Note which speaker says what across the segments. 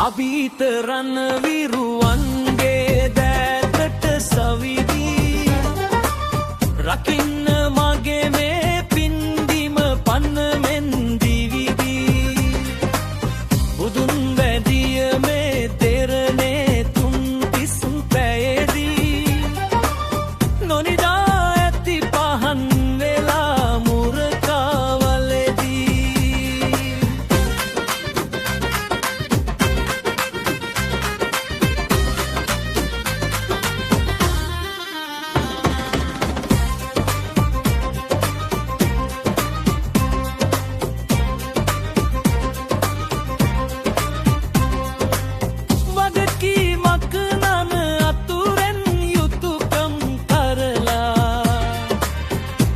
Speaker 1: අභීත රන් විරුවන්ගේ දෑතට සවිදී රකින්න මගේ මේ පින්දිම පන්නමෙන් දිවිදී බුදුන් වැදිය මේ තෙරණේ තුන් තිස් පැයදී නොනිදා ඇති පහන් වෙලා මුරකාවලදී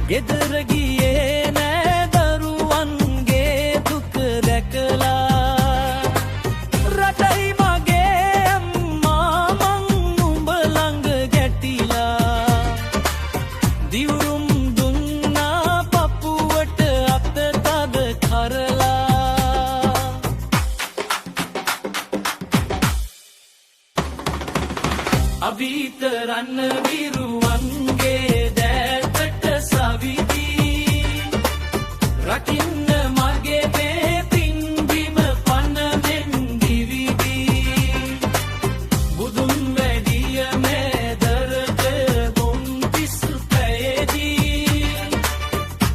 Speaker 1: ගෙදර ගියේ නෑ දරුවන්ගේ දුක දැකලා රටයි මගේ අම්මා මං නුඹ ළඟ ගැටිලා දිවුරුම් දුන්නා පපුවට අත තද කරලා අභීත රන් විරුවන්ගේ රකින්න මගේ මේ පින්බිම පනමෙන් දිවිදී බුදුන් වැඩිය මේ දරට ගොන් තිස් පැයදී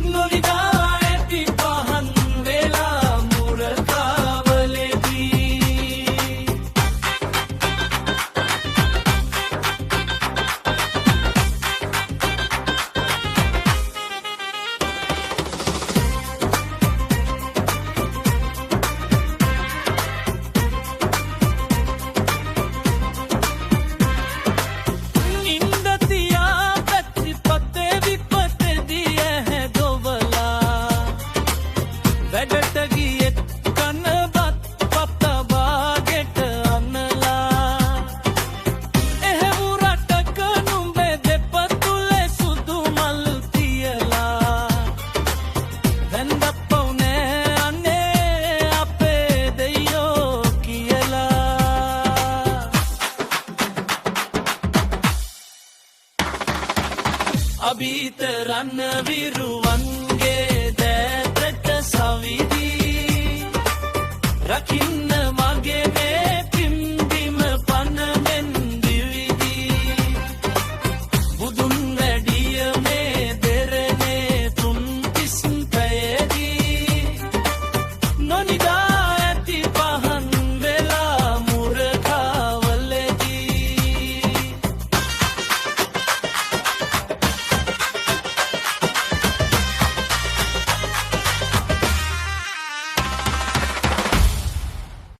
Speaker 1: නොනිදා ඇති පහන් වෙලා මුරකාවලදී අභීත රන් විරුවන්ගේ දෑතට සවිදී රකින්න